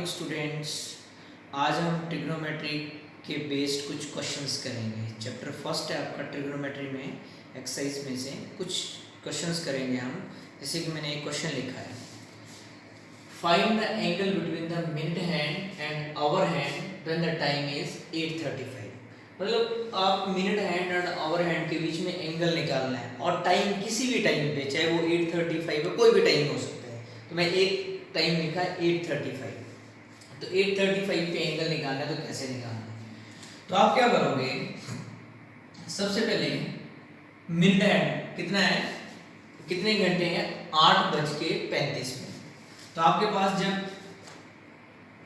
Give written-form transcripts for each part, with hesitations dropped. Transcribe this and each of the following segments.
Students, आज हम trigonometry के बेस्ड कुछ क्वेश्चंस करेंगे। चैप्टर फर्स्ट है आपका ट्रिग्नोमेट्री में, एक्सरसाइज में से कुछ क्वेश्चंस करेंगे हम। जैसे कि मैंने एक क्वेश्चन लिखा है, find the angle between the minute hand and hour hand when the time is 8:35। मतलब आप मिनट हैंड और आवर हैंड के बीच में एंगल निकालना है और टाइम किसी भी टाइम पे, चाहे वो 8:35 है, कोई भी टाइम हो सकता है। तो मैं एक टाइम लिखा है 8:35, तो 8:35 पे एंगल निकालना है, तो कैसे निकालना है? तो आप क्या करोगे, सबसे पहले मिनट हैंड कितना है, कितने घंटे हैं, 8:35। तो आपके पास जब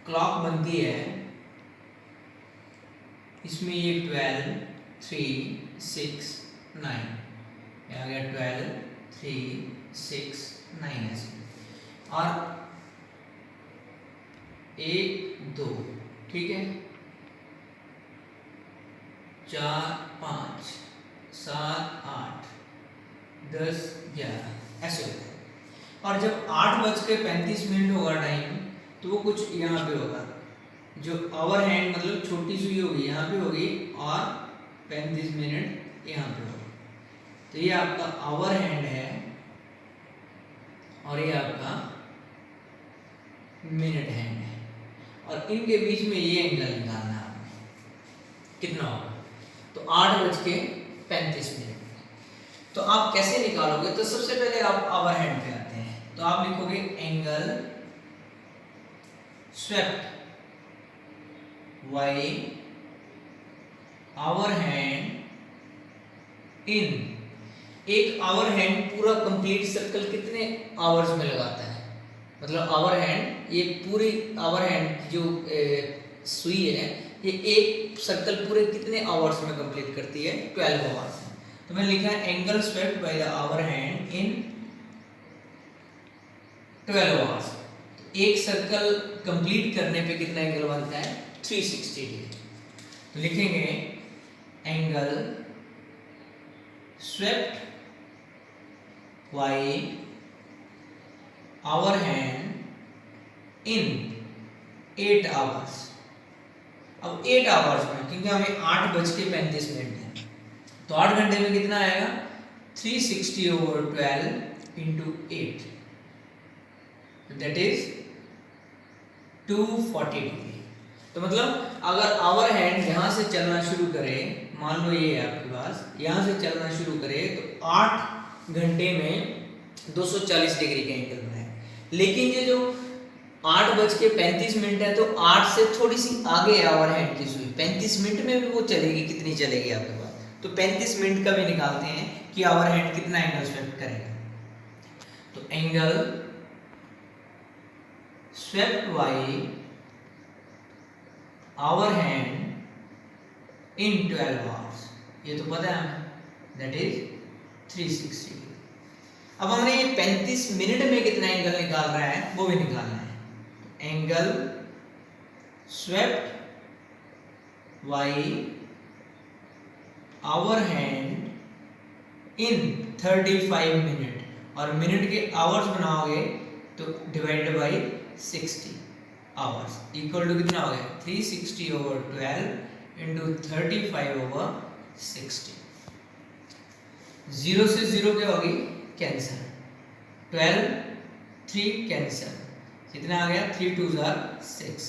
क्लॉक बनती है, इसमें ये 12, 3, 6, 9 आ गया, 12, 3, 6, 9 ऐसे, और 1, 2, ठीक है, 4, 5, 7, 8, 10, 11 ऐसे होता है। और जब 8:35 होगा टाइम, तो वो कुछ यहाँ पे होगा, जो आवर हैंड मतलब छोटी सुई होगी यहाँ पे होगी, और 35 मिनट यहाँ पे होगा। तो ये आपका आवर हैंड है और ये आपका मिनट हैंड है, और इनके बीच में ये एंगल निकालना है आपने, कितना होगा? तो 8:35। तो आप कैसे निकालोगे? तो सबसे पहले आप आवर हैंड पे आते हैं, तो आप लिखोगे angle swept by hour hand in. एक आवर हैंड पूरा कंप्लीट सर्कल कितने आवर्स में लगाता है? मतलब आवर हैंड, ये पूरी आवर हैंड जो सुई है, ये एक सर्कल पूरे कितने आवर्स में कंप्लीट करती है? 12 आवर्स। तो मैंने लिखा है angle swept by the hour hand in 12 hours. एक सर्कल कंप्लीट करने पे कितना एंगल बनता है? 360 डिग्री। तो लिखेंगे angle swept by hour hand in 8 hours. अब 8 आवर्स में, क्योंकि हमें 8:35 है, तो 8 घंटे में कितना आएगा? 360/12 इंटू 8, दैट इज 240 डिग्री। तो मतलब अगर आवर हैंड यहाँ से चलना शुरू करे, मान लो ये है आपके पास, यहाँ से चलना शुरू करे, तो 8 घंटे में 240 डिग्री का एंगल बनाए। लेकिन ये जो 8:35 है, तो 8 से थोड़ी सी आगे आवर हैंड की सुई, 35 मिनट में भी वो चलेगी, कितनी चलेगी आपके पास? तो 35 मिनट का भी निकालते हैं कि आवर हैंड कितना एंगल स्वेप्ट करेगा। तो angle swept by hour hand in 12 hours, ये तो पता है हमें, दैट इज 360। अब हमने ये 35 मिनट में कितना एंगल निकाल रहा है वो भी निकालना है। Angle swept by hour hand in 35 minute, और मिनट के आवर्स बनाओगे तो divided by 60 hours, equal to कितना हो गया? 360/12 इंटू 35/60। 0 से 0 क्या होगी? कैंसिल। 12, 3 कैंसिल, कितना आ गया? 3 2 6,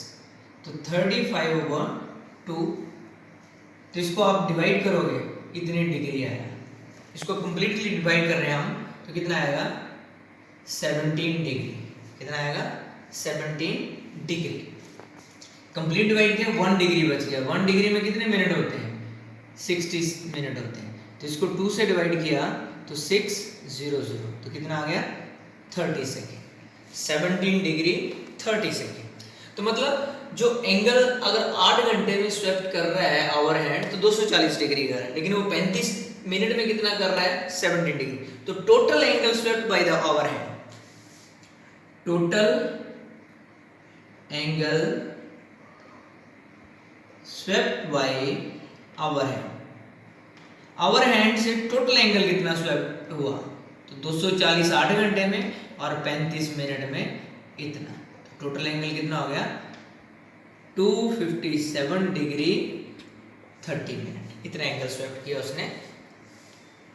तो 35/2। तो इसको आप डिवाइड करोगे, इतनी डिग्री आएगा। इसको कंप्लीटली डिवाइड कर रहे हैं हम, तो कितना आएगा? 17 डिग्री। कितना आएगा? 17 डिग्री। कंप्लीट डिवाइड किया, 1 डिग्री बच गया। 1 डिग्री में कितने मिनट होते हैं? 60 मिनट होते हैं। तो इसको 2 से डिवाइड किया तो 600, तो कितना आ गया? 30 सेकेंड। 17 degree 30 second. तो मतलब जो एंगल अगर 8 घंटे में स्वेप्ट कर रहा है आवर हैंड, तो 240 डिग्री कर रहा है, लेकिन वो 35 मिनट में कितना कर रहा है? 17 डिग्री। तो total angle swept by the hour hand, total angle swept by hour hand, hour hand से टोटल एंगल कितना स्वेप्ट हुआ? तो 240 8 घंटे में और 35 मिनट में इतना। तो टोटल एंगल कितना हो गया? 257 डिग्री 30 मिनट, इतना एंगल स्वेप्ट किया उसने,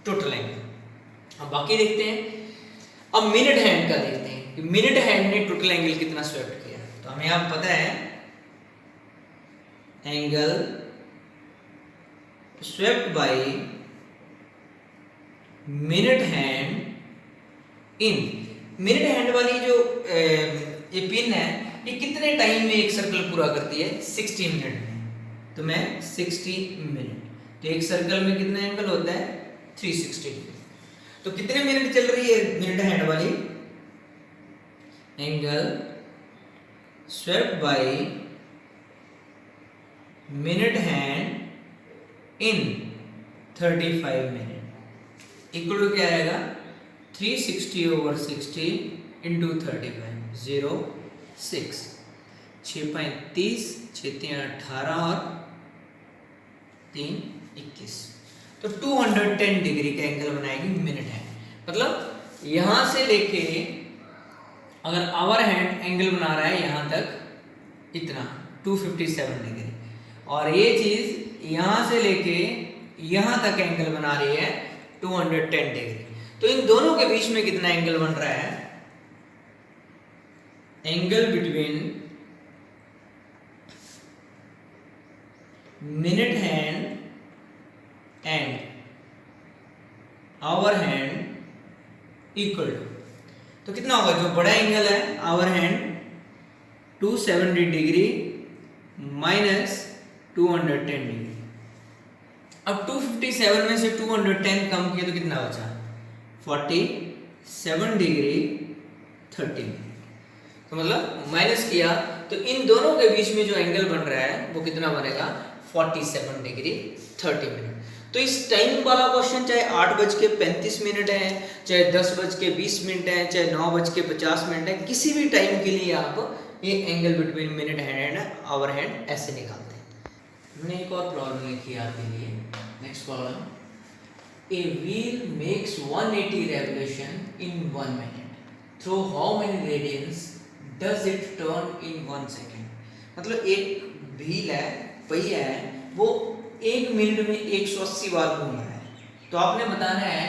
टोटल एंगल। अब बाकी देखते हैं, अब मिनट हैंड का देखते हैं कि मिनट हैंड ने टोटल एंगल कितना स्वेप्ट किया। तो हमें आप पता है angle swept by minute hand in, minute hand वाली जो ये पिन है ये कितने टाइम में एक सर्कल पूरा करती है, 60 मिनट में। तो मैं 60 मिनट, तो एक सर्कल में कितना एंगल होता है, 360 डिग्री। तो कितने मिनट चल रही है मिनट हैंड वाली, angle swept by minute hand in 35 minute equal to क्या आएगा, 360 over 60 into 35, 0 6, 6 35, 6 3 18 और 3 21, तो 210 डिग्री का एंगल बनाएगी मिनट हैंड। मतलब यहां से लेके अगर आवर हैंड एंगल बना रहा है यहां तक इतना 257 डिग्री, और ये चीज यहां से लेके यहां तक एंगल बना रही है 210 डिग्री। तो इन दोनों के बीच में कितना एंगल बन रहा है, angle between minute hand and hour hand equal to, तो कितना होगा, जो बड़ा एंगल है hour hand 270 degree minus 210 degree. अब 257 में से 210 कम किया तो कितना बचा, 47 डिग्री 30 मिनट। तो मतलब माइनस किया तो इन दोनों के बीच में जो एंगल बन रहा है वो कितना बनेगा, 47 डिग्री 30 मिनट। तो इस टाइम वाला क्वेश्चन चाहे 8:35 है, चाहे 10:20 है, चाहे 9:50 है, किसी भी टाइम के लिए आप ये angle between minute hand and hour hand ऐसे निकालते हैं। हमने एक और प्रॉब्लम लिखी है आपके लिए, next problem, a wheel makes 180 revolution in 1 minute, through how many radians does it turn in 1 second. मतलब एक व्हील है, पहिया है, वो 1 मिनट में 180 बार घूम रहा है। तो आपने बताना है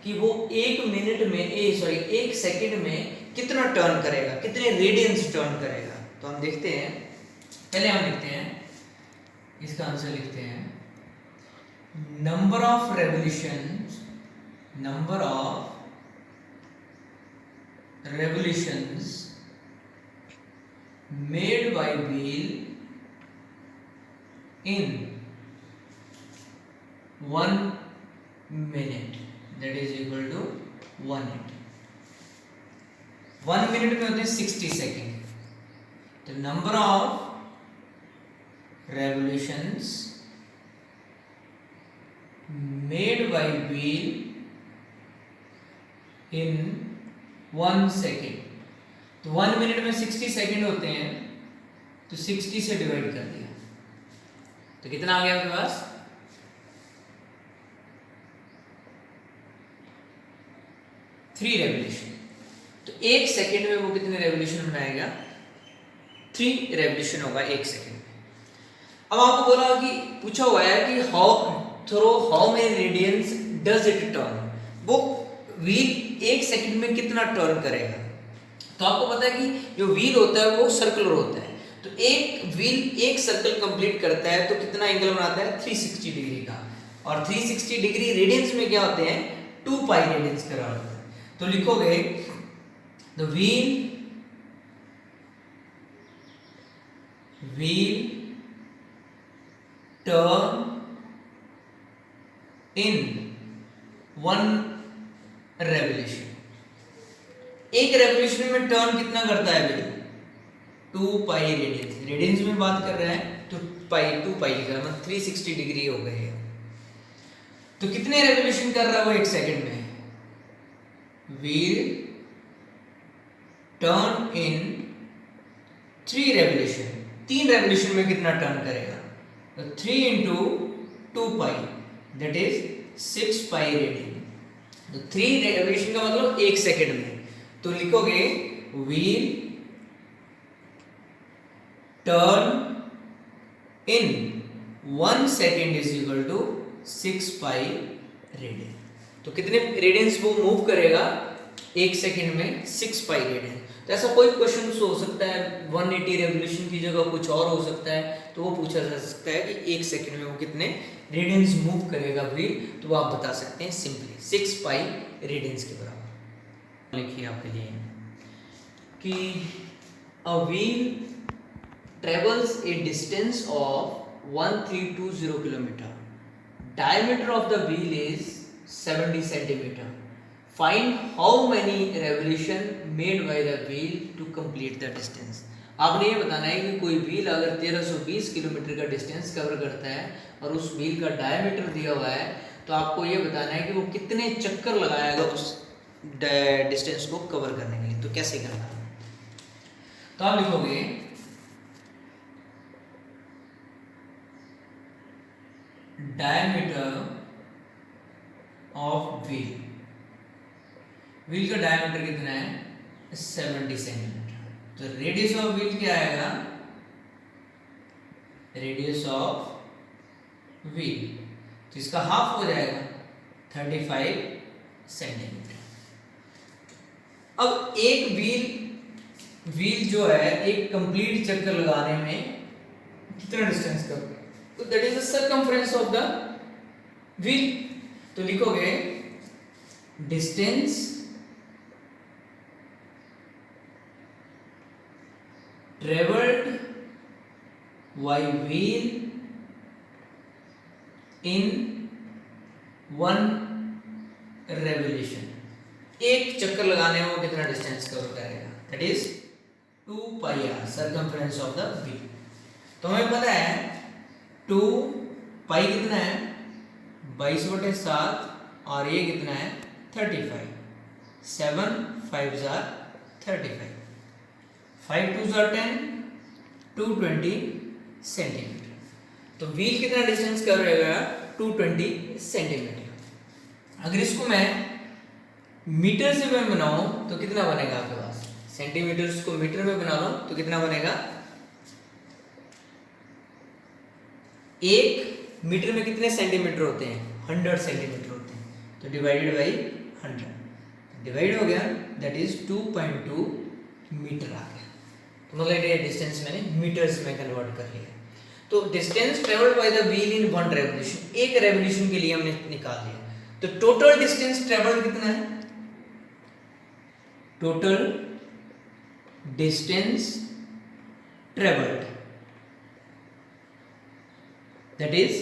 कि वो 1 मिनट में 1 सेकंड में कितना टर्न करेगा, कितने रेडियंस टर्न करेगा। तो हम देखते हैं, पहले हम लिखते हैं, इसका आंसर लिखते हैं, number of revolutions made by wheel in 1 minute, that is equal to 180। 1 minute में होते हैं 60 सेकेंड, तो number of revolutions made by wheel in 1 second. तो 1 मिनट में 60 सेकेंड होते हैं, तो 60 से डिवाइड कर दिया तो कितना आ गया आपके पास, 3 रेवोल्यूशन। तो 1 सेकेंड में वो कितने रेवोल्यूशन बनाएगा, 3 रेवोल्यूशन होगा 1 सेकेंड में। अब आपको बोला कि पूछा हुआ है कि how many radians does it turn, वो व्हील 1 सेकेंड में कितना टर्न करेगा। तो आपको पता है कि जो व्हील होता है वो सर्कुलर होता है, तो एक व्हील एक सर्कल कंप्लीट करता है तो कितना एंगल बनाता है, 360 डिग्री का, और 360 डिग्री रेडियंस में क्या होते हैं, 2 पाई रेडियंस का होता है। तो लिखोगे the wheel turn in 1 revolution. एक रेवोल्यूशन में टर्न कितना करता है व्हील, 2 पाई रेडियंस, रेडियंस में बात कर रहे हैं तो 2 पाई लिखा है, मतलब 360 डिग्री हो गए। तो कितने रेवोल्यूशन कर रहा है वो 1 सेकेंड में, व्हील टर्न इन 3 रेवोल्यूशन, 3 रेवोल्यूशन में कितना टर्न करेगा, तो 3 into 2 pi that is 6 pi radian. तो 3 रेवोल्यूशन का मतलब 1 सेकेंड में, तो लिखोगे wheel turn in 1 second is equal to 6 pi radian. तो कितने रेडियंस वो मूव करेगा 1 सेकेंड में? 6 पाई रेडियन। तो ऐसा कोई क्वेश्चन हो सकता है 180 रेवोल्यूशन की जगह कुछ और हो सकता है, तो वो पूछा जा सकता है कि 1 सेकेंड में वो कितने रेडियंस मूव करेगा व्हील, तो वो आप बता सकते हैं सिंपली 6 पाई रेडियंस के बराबर। लिखिए आपके लिए कि a wheel travels a distance of 1320 kilometer. Diameter of the wheel is 70 centimeter. Find how many revolution made by the wheel to complete the distance. आपने ये बताना है कि कोई व्हील अगर 1320 किलोमीटर का डिस्टेंस कवर करता है और उस व्हील का डायमीटर दिया हुआ है, तो आपको ये बताना है कि वो कितने चक्कर लगाएगा उस डिस्टेंस को कवर करने के लिए। तो कैसे करना है? तो आप लिखोगे डायमीटर ऑफ व्हील, व्हील का डायमीटर कितना है? 70 सेंटीमीटर। तो रेडियस ऑफ व्हील क्या आएगा? रेडियस ऑफ व्हील, तो इसका हाफ हो जाएगा 35 सेंटीमीटर। अब एक व्हील जो है एक कंप्लीट चक्कर लगाने में कितना डिस्टेंस कवर, तो that is the circumference of the wheel. तो लिखोगे distance travelled by wheel in 1 revolution. एक चक्कर लगाने में वो कितना डिस्टेंस कवर करेगा? That is 2 pi R, circumference of the wheel. तो हमें पता है 2 पाई कितना है? 22/7, और ये कितना है? 35। 7 5 are 35, 5 2 are 10, 220 सेंटीमीटर। तो व्हील कितना डिस्टेंस करेगा? 220 सेंटीमीटर। अगर इसको मैं मीटर से मैं बनाऊं तो कितना बनेगा आपके पास? सेंटीमीटर को मीटर में बना लो तो कितना बनेगा? 1 मीटर में कितने सेंटीमीटर होते हैं? 100 सेंटीमीटर होते हैं। तो डिवाइडेड बाई 100, डिवाइड हो गया, दैट इज 2.2 मीटर आ गया। तो मतलब ये डिस्टेंस मैंने मीटर्स में कन्वर्ट कर लिया। तो distance travelled by the wheel in 1 revolution, एक रेवोल्यूशन के लिए हमने निकाल लिया। तो टोटल डिस्टेंस ट्रेवल्ड कितना है? Total distance travelled that is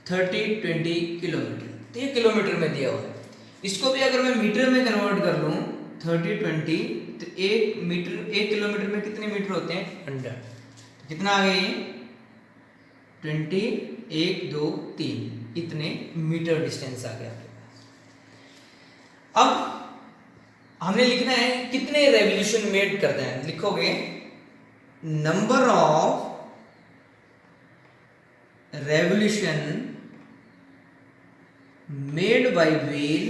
30-20 kilometre. तो ये किलोमीटर में दिया हुआ है। इसको भी अगर मैं मीटर में कन्वर्ट कर लूं 30-20, तो 1 किलोमीटर में कितने मीटर होते हैं? 100। कितना आ गया ये? 20, 1 2 3, इतने मीटर डिस्टेंस आ गया आपके पास। अब हमने लिखना है कितने रेवोल्यूशन मेड करते हैं। लिखोगे number of revolution made by wheel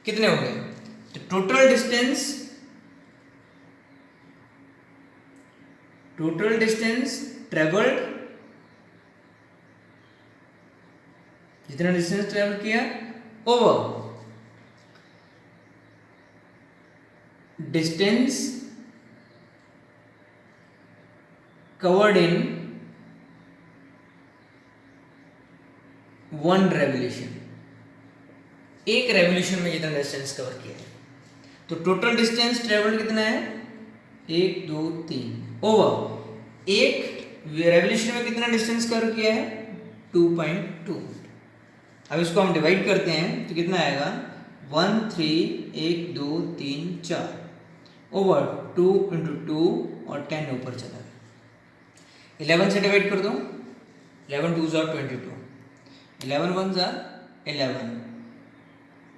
कितने हो गए? तो टोटल डिस्टेंस ट्रेवल्ड, जितना डिस्टेंस ट्रेवल किया, over distance covered in 1 revolution, एक रेवोल्यूशन में जितना डिस्टेंस कवर किया है। तो टोटल डिस्टेंस ट्रेवल्ड कितना है? 1 2 3, ओवर एक रेवोल्यूशन में कितना डिस्टेंस कवर किया है? 2.2। अब इसको हम डिवाइड करते हैं तो कितना आएगा? 1 3 1 2 3 4 ओवर 2 × 2 और 10 ऊपर चला गया। 11 से डिवाइड कर दो, 11 2s are 22, 11 1s are 11,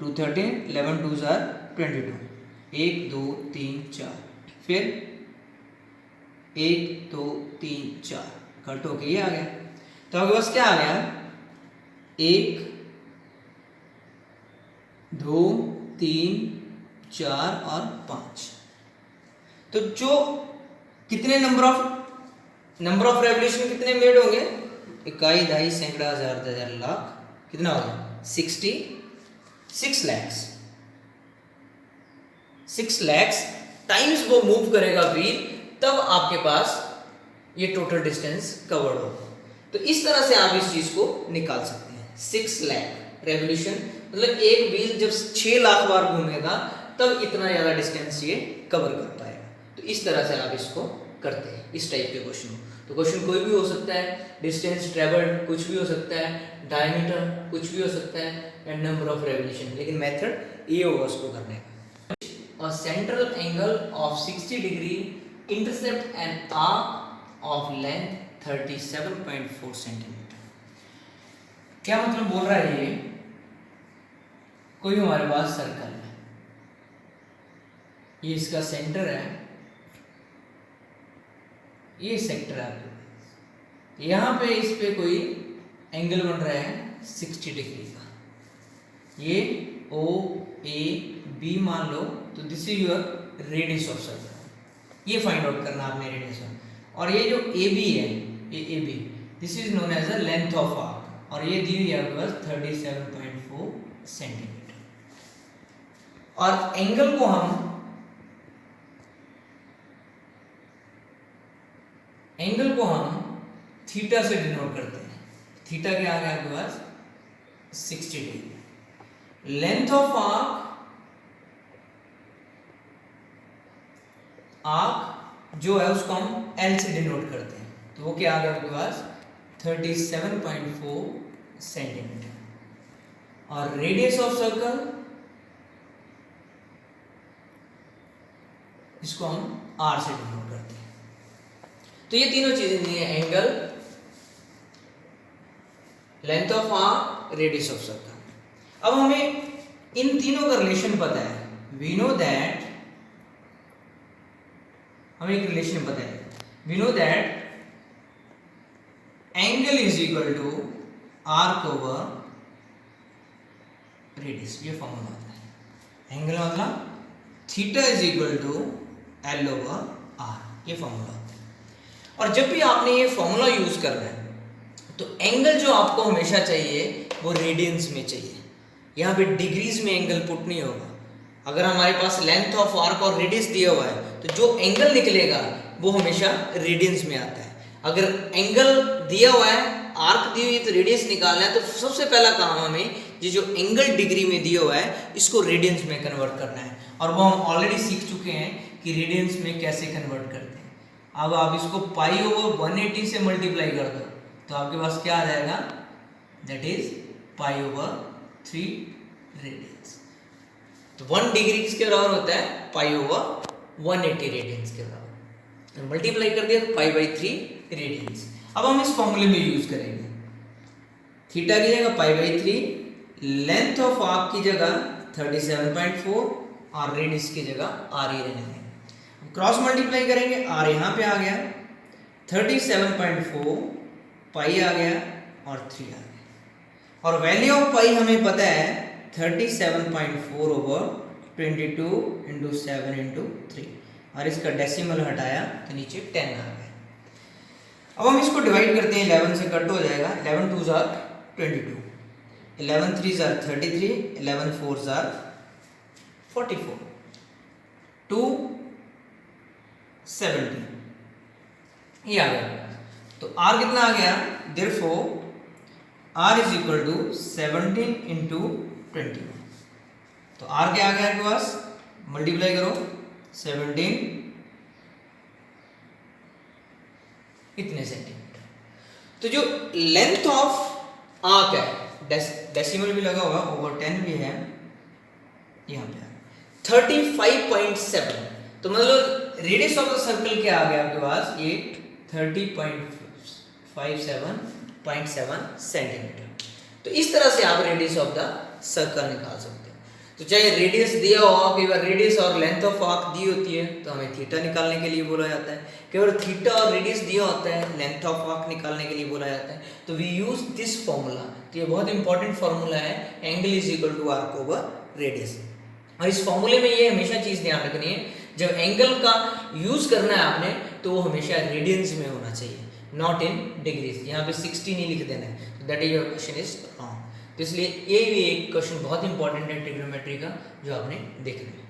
2 13, 11 2s are 22, 1 2 3 4, फिर 1 2 3 4 कट होके ये आ गया। तो आपके पास क्या आ गया? 1 2 3 4 और 5। तो जो कितने नंबर ऑफ रेवोल्यूशन कितने मेड होंगे? इकाई, दहाई, सैकड़ा, हजार, हजार, लाख, कितना होगा? 66 लैक्स। 6 लैक्स टाइम्स वो मूव करेगा व्हील, तब आपके पास ये टोटल डिस्टेंस कवर्ड होगा। तो इस तरह से आप इस चीज को निकाल सकते हैं। 6 लाख रेवोल्यूशन मतलब एक व्हील जब 6 लाख बार घूमेगा तब इतना ज्यादा डिस्टेंस ये कवर कर पाएगा। तो इस तरह से आप इसको करते हैं, इस टाइप के क्वेश्चन को। तो क्वेश्चन कोई भी हो सकता है, डिस्टेंस ट्रेवल्ड कुछ भी हो सकता है, डायमीटर कुछ भी हो सकता है, एंड नंबर ऑफ रेवोल्यूशन, लेकिन मेथड ये होगा उसको करने का। A central angle of 60 degree intercept an arc of length 37.4 centimeter। क्या मतलब बोल रहा है ये? कोई हमारे पास सर्कल है, ये इसका सेंटर है, ये सेक्टर है, यहाँ पे इस पे कोई एंगल बन रहा है 60 डिग्री का, ये ओ ए बी मान लो, तो this is your radius of circle. ये फाइंड आउट करना आपने रेडियस ऑफ, और ये जो ए बी है, ये A B, this is known as a length of arc, और ये दी हुई है आपके पास 37.4 सेंटीमीटर। और एंगल को हम थीटा से डिनोट करते हैं। थीटा क्या आ गया आपके पास? 60 डिग्री। लेंथ ऑफ आर्क जो है उसको हम एल से डिनोट करते हैं, तो वो क्या आ गया आपके पास? 37.4 सेंटीमीटर। और रेडियस ऑफ सर्कल, इसको हम आर से डिनोट करते हैं। तो ये तीनों चीजें दी हैं, angle, length of arc, radius of circle. अब हमें इन तीनों का रिलेशन पता है। वी नो दैट, हमें एक रिलेशन पता है, we know that angle is equal to arc over radius. ये फॉर्मूला होता है। एंगल मतलब theta is equal to L over R, ये फॉर्मूला होता है। और जब भी आपने ये फॉर्मूला यूज करना है तो एंगल जो आपको हमेशा चाहिए वो रेडियंस में चाहिए। यहाँ पे डिग्रीज में एंगल पुट नहीं होगा। अगर हमारे पास लेंथ ऑफ आर्क और रेडियस दिया हुआ है तो जो एंगल निकलेगा वो हमेशा रेडियंस में आता है। अगर एंगल दिया हुआ है, आर्क दी हुई है, तो रेडियस निकालना है, तो सबसे पहला काम हमें ये जो एंगल डिग्री में दिया हुआ है इसको रेडियंस में कन्वर्ट करना है। और वो हम ऑलरेडी सीख चुके हैं कि रेडियंस में कैसे कन्वर्ट करते हैं। अब आप इसको पाई ओवर 180 से मल्टीप्लाई कर दो तो आपके पास क्या आ जाएगा? That is pi over 3 radians. तो 1 डिग्री किसके बराबर होता है? पाई ओवर 180 रेडियंस के बराबर। मल्टीप्लाई कर दिया तो पाई बाई 3 रेडियंस। अब हम इस फॉर्मूले में यूज करेंगे। थीटा की जगह pi by 3, length of arc की जगह 37.4 और रेडियस की जगह आर ही रहने देंगे। क्रॉस मल्टीप्लाई करेंगे, आर यहाँ पे आ गया, 37.4 पाई आ गया और 3 आ गया। और वैल्यू ऑफ पाई हमें पता है 37.4 ओवर 22 इंटू 7 इंटू 3, और इसका डेसिमल हटाया तो नीचे 10 आ गया। अब हम इसको डिवाइड करते हैं, 11 से कट हो जाएगा, 11 2s are 22, 11 3s are 33, 11 4s are 44, 2 17, ये आ गया। तो R कितना आ गया? Therefore R is equal to 17 into 21। तो R क्या आ गया आपके पास? मल्टीप्लाई करो, 17 इतने सेंटीमीटर। तो जो लेंथ ऑफ आर्क है, डेसिमल भी लगा होगा, ओवर 10 भी है, यहाँ पे 35.7। तो मतलब रेडियस ऑफ द सर्कल क्या आ गया आपके पास? ये 30.57 सेंटीमीटर। तो इस तरह से आप रेडियस ऑफ द सर्कल निकाल सकते हैं। तो चाहे रेडियस दिया हो, कई बार रेडियस और लेंथ ऑफ आर्क दी होती है तो हमें थीटा निकालने के लिए बोला जाता है। कई बार थीटा और रेडियस दिया होता है, लेंथ ऑफ आर्क निकालने के लिए बोला जाता है। तो वी यूज दिस फॉर्मूला। तो ये बहुत इंपॉर्टेंट फॉर्मूला है, angle is equal to arc over radius. और इस फॉर्मूले में ये हमेशा चीज ध्यान रखनी है, जब एंगल का यूज करना है आपने तो वो हमेशा रेडियंस में होना चाहिए, नॉट इन डिग्रीज। यहाँ पे 60 नहीं लिख देना है, that is your question is wrong. तो इसलिए ये भी एक क्वेश्चन बहुत इंपॉर्टेंट है ट्रिग्नोमेट्री का, जो आपने देखना है।